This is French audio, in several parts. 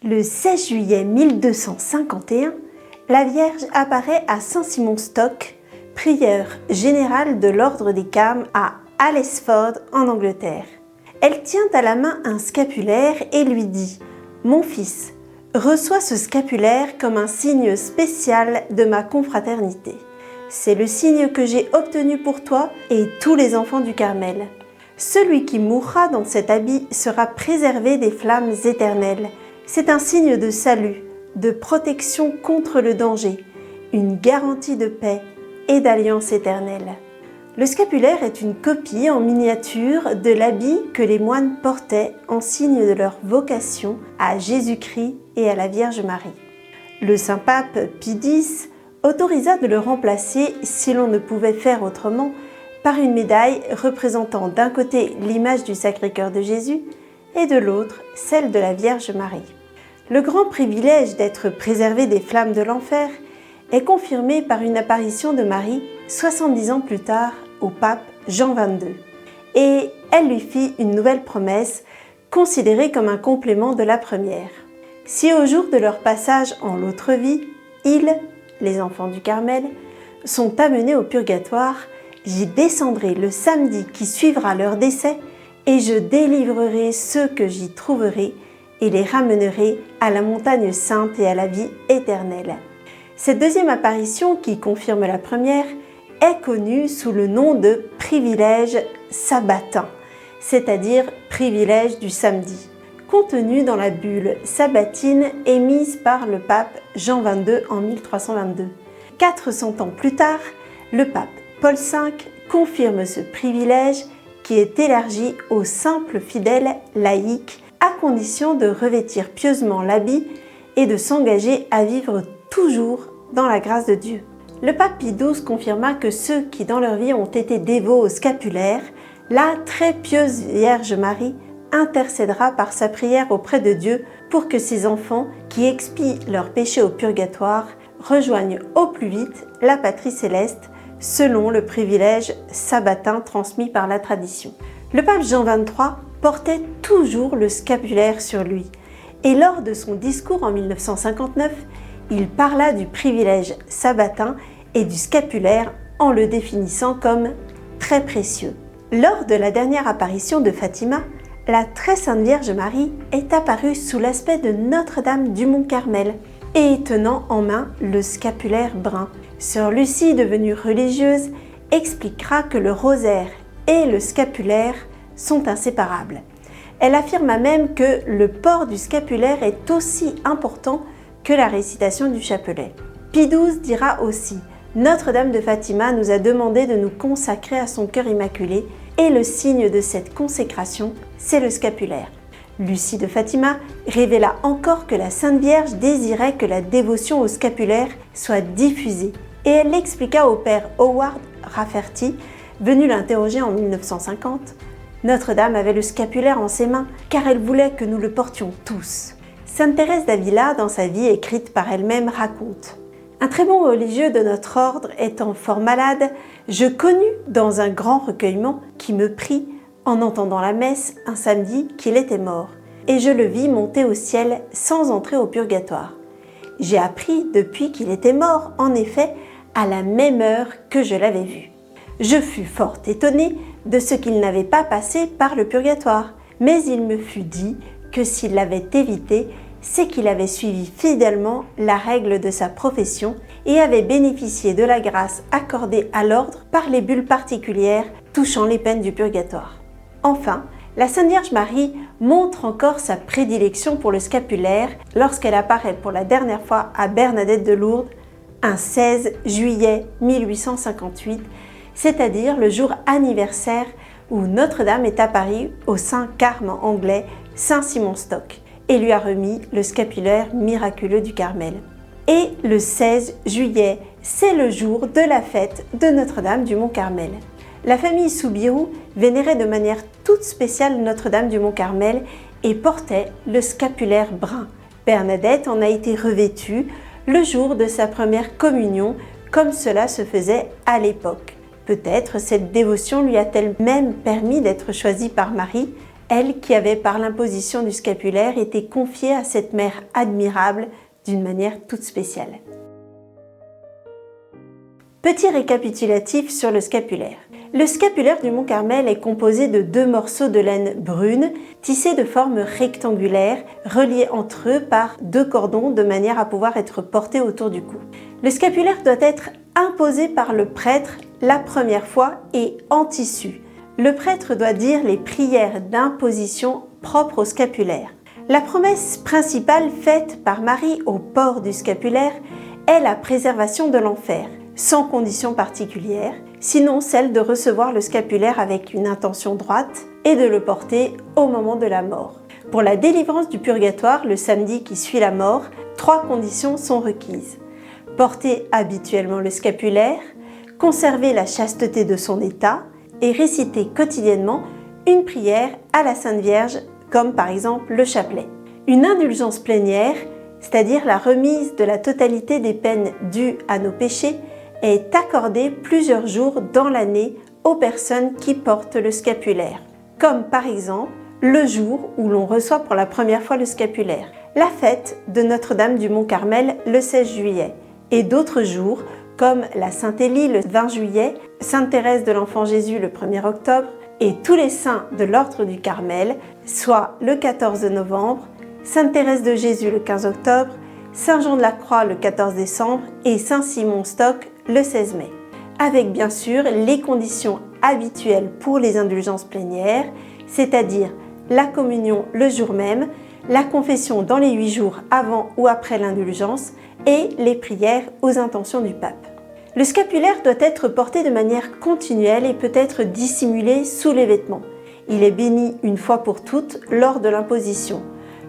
Le 16 juillet 1251, la Vierge apparaît à Saint-Simon-Stock, prieur général de l'ordre des Carmes à Alresford en Angleterre. Elle tient à la main un scapulaire et lui dit « Mon fils, reçois ce scapulaire comme un signe spécial de ma confraternité. C'est le signe que j'ai obtenu pour toi et tous les enfants du Carmel. Celui qui mourra dans cet habit sera préservé des flammes éternelles. C'est un signe de salut, de protection contre le danger, une garantie de paix et d'alliance éternelle. » Le scapulaire est une copie en miniature de l'habit que les moines portaient en signe de leur vocation à Jésus-Christ et à la Vierge Marie. Le Saint-Pape Pie X autorisa de le remplacer, si l'on ne pouvait faire autrement, par une médaille représentant d'un côté l'image du Sacré-Cœur de Jésus et de l'autre celle de la Vierge Marie. Le grand privilège d'être préservé des flammes de l'enfer est confirmé par une apparition de Marie 70 ans plus tard au pape Jean XXII. Et elle lui fit une nouvelle promesse, considérée comme un complément de la première. Si au jour de leur passage en l'autre vie, ils, les enfants du Carmel, sont amenés au purgatoire, j'y descendrai le samedi qui suivra leur décès et je délivrerai ceux que j'y trouverai et les ramènerai à la montagne sainte et à la vie éternelle. Cette deuxième apparition, qui confirme la première, est connue sous le nom de privilège sabbatin, c'est-à-dire privilège du samedi, contenu dans la bulle sabbatine émise par le pape Jean XXII en 1322. 400 ans plus tard, le pape Paul V confirme ce privilège qui est élargi aux simples fidèles laïcs à condition de revêtir pieusement l'habit et de s'engager à vivre toujours dans la grâce de Dieu. Le pape Pie XII confirma que ceux qui dans leur vie ont été dévots au scapulaire, la très pieuse Vierge Marie intercédera par sa prière auprès de Dieu pour que ses enfants qui expient leurs péchés au purgatoire rejoignent au plus vite la patrie céleste selon le privilège sabbatin transmis par la tradition. Le pape Jean XXIII portait toujours le scapulaire sur lui et lors de son discours en 1959, il parla du privilège sabbatin et du scapulaire en le définissant comme très précieux. Lors de la dernière apparition de Fatima, la très sainte Vierge Marie est apparue sous l'aspect de Notre-Dame du Mont-Carmel et tenant en main le scapulaire brun. Sœur Lucie, devenue religieuse, expliquera que le rosaire et le scapulaire sont inséparables. Elle affirma même que le port du scapulaire est aussi important que la récitation du chapelet. Pie XII dira aussi « Notre-Dame de Fatima nous a demandé de nous consacrer à son cœur immaculé et le signe de cette consécration, c'est le scapulaire. » Lucie de Fatima révéla encore que la Sainte Vierge désirait que la dévotion au scapulaire soit diffusée et elle l'expliqua au père Howard Rafferty, venu l'interroger en 1950. Notre-Dame avait le scapulaire en ses mains car elle voulait que nous le portions tous. Sainte Thérèse d'Avila, dans sa vie écrite par elle-même, raconte « Un très bon religieux de notre ordre étant fort malade, je connus dans un grand recueillement qui me prit en entendant la messe un samedi qu'il était mort, et je le vis monter au ciel sans entrer au purgatoire. J'ai appris depuis qu'il était mort, en effet, à la même heure que je l'avais vu. Je fus fort étonnée de ce qu'il n'avait pas passé par le purgatoire, mais il me fut dit que s'il l'avait évité, c'est qu'il avait suivi fidèlement la règle de sa profession et avait bénéficié de la grâce accordée à l'ordre par les bulles particulières touchant les peines du purgatoire. » Enfin, la Sainte Vierge Marie montre encore sa prédilection pour le scapulaire lorsqu'elle apparaît pour la dernière fois à Bernadette de Lourdes un 16 juillet 1858, c'est-à-dire le jour anniversaire où Notre-Dame est apparue au Saint-Carme anglais Saint-Simon-Stock et lui a remis le scapulaire miraculeux du Carmel. Et le 16 juillet, c'est le jour de la fête de Notre-Dame du Mont-Carmel. La famille Soubirous vénérait de manière toute spéciale Notre-Dame du Mont-Carmel et portait le scapulaire brun. Bernadette en a été revêtue le jour de sa première communion, comme cela se faisait à l'époque. Peut-être cette dévotion lui a-t-elle même permis d'être choisie par Marie, elle qui avait par l'imposition du scapulaire été confiée à cette mère admirable d'une manière toute spéciale. Petit récapitulatif sur le scapulaire. Le scapulaire du Mont Carmel est composé de 2 morceaux de laine brune tissés de forme rectangulaire, reliés entre eux par 2 cordons de manière à pouvoir être portés autour du cou. Le scapulaire doit être imposé par le prêtre la première fois et en tissu. Le prêtre doit dire les prières d'imposition propres au scapulaire. La promesse principale faite par Marie au port du scapulaire est la préservation de l'enfer, sans condition particulière, sinon celle de recevoir le scapulaire avec une intention droite et de le porter au moment de la mort. Pour la délivrance du purgatoire, le samedi qui suit la mort, 3 conditions sont requises. Porter habituellement le scapulaire, conserver la chasteté de son état et réciter quotidiennement une prière à la Sainte Vierge, comme par exemple le chapelet. Une indulgence plénière, c'est-à-dire la remise de la totalité des peines dues à nos péchés, est accordée plusieurs jours dans l'année aux personnes qui portent le scapulaire, comme par exemple le jour où l'on reçoit pour la première fois le scapulaire, la fête de Notre-Dame du Mont Carmel le 16 juillet, et d'autres jours comme la Sainte-Élie le 20 juillet, Sainte Thérèse de l'Enfant Jésus le 1er octobre, et tous les saints de l'Ordre du Carmel, soit le 14 novembre, Sainte Thérèse de Jésus le 15 octobre, Saint Jean de la Croix le 14 décembre et Saint Simon Stock le 16 mai. Avec bien sûr les conditions habituelles pour les indulgences plénières, c'est-à-dire la communion le jour même, la confession dans les 8 jours avant ou après l'indulgence et les prières aux intentions du pape. Le scapulaire doit être porté de manière continuelle et peut être dissimulé sous les vêtements. Il est béni une fois pour toutes lors de l'imposition.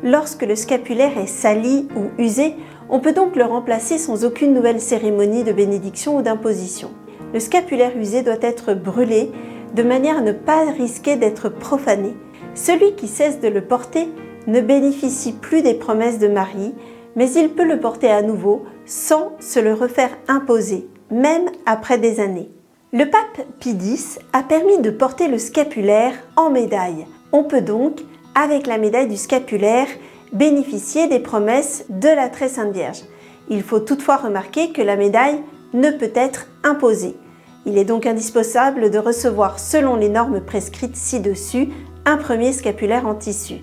Lorsque le scapulaire est sali ou usé, on peut donc le remplacer sans aucune nouvelle cérémonie de bénédiction ou d'imposition. Le scapulaire usé doit être brûlé de manière à ne pas risquer d'être profané. Celui qui cesse de le porter ne bénéficie plus des promesses de Marie, mais il peut le porter à nouveau sans se le refaire imposer, même après des années. Le pape Pie X a permis de porter le scapulaire en médaille. On peut donc, avec la médaille du scapulaire, bénéficier des promesses de la Très Sainte Vierge. Il faut toutefois remarquer que la médaille ne peut être imposée. Il est donc indispensable de recevoir, selon les normes prescrites ci-dessus, un premier scapulaire en tissu.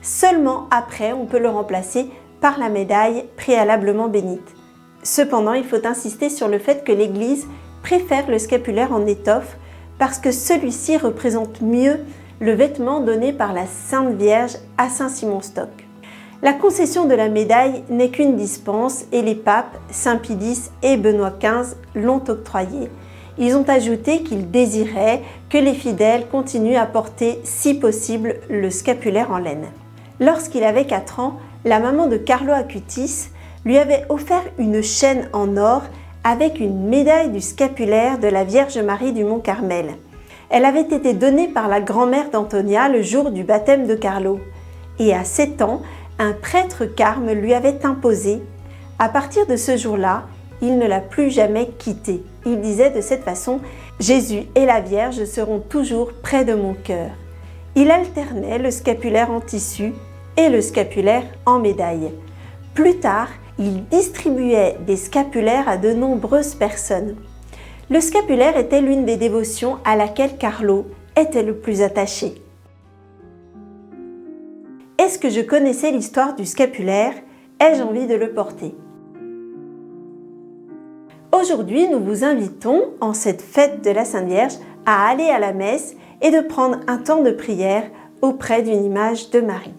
Seulement après, on peut le remplacer par la médaille préalablement bénite. Cependant, il faut insister sur le fait que l'Église préfère le scapulaire en étoffe parce que celui-ci représente mieux le vêtement donné par la Sainte Vierge à Saint Simon Stock. La concession de la médaille n'est qu'une dispense et les papes, Saint Pie X et Benoît XV, l'ont octroyée. Ils ont ajouté qu'ils désiraient que les fidèles continuent à porter, si possible, le scapulaire en laine. Lorsqu'il avait 4 ans, la maman de Carlo Acutis lui avait offert une chaîne en or avec une médaille du scapulaire de la Vierge Marie du Mont Carmel. Elle avait été donnée par la grand-mère d'Antonia le jour du baptême de Carlo. Et à 7 ans, un prêtre carme lui avait imposé. À partir de ce jour-là, il ne l'a plus jamais quittée. Il disait de cette façon « Jésus et la Vierge seront toujours près de mon cœur ». Il alternait le scapulaire en tissu et le scapulaire en médaille. Plus tard, il distribuait des scapulaires à de nombreuses personnes. Le scapulaire était l'une des dévotions à laquelle Carlo était le plus attaché. Est-ce que je connaissais l'histoire du scapulaire? Ai-je envie de le porter? Aujourd'hui, nous vous invitons, en cette fête de la Sainte Vierge, à aller à la messe et de prendre un temps de prière auprès d'une image de Marie.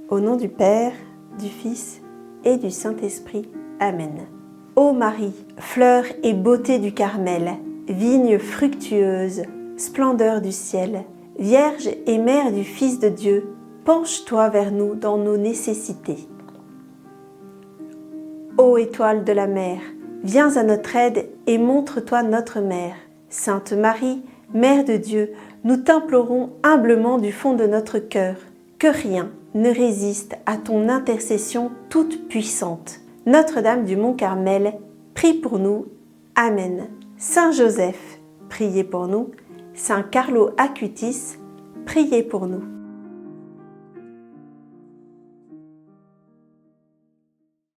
Au nom du Père, du Fils et du Saint-Esprit. Amen. Ô Marie, fleur et beauté du Carmel, vigne fructueuse, splendeur du ciel, Vierge et Mère du Fils de Dieu, penche-toi vers nous dans nos nécessités. Ô étoile de la mer, viens à notre aide et montre-toi notre Mère. Sainte Marie, Mère de Dieu, nous t'implorons humblement du fond de notre cœur, que rien ne résiste à ton intercession toute puissante. Notre-Dame du Mont Carmel, prie pour nous. Amen. Saint Joseph, priez pour nous. Saint Carlo Acutis, priez pour nous.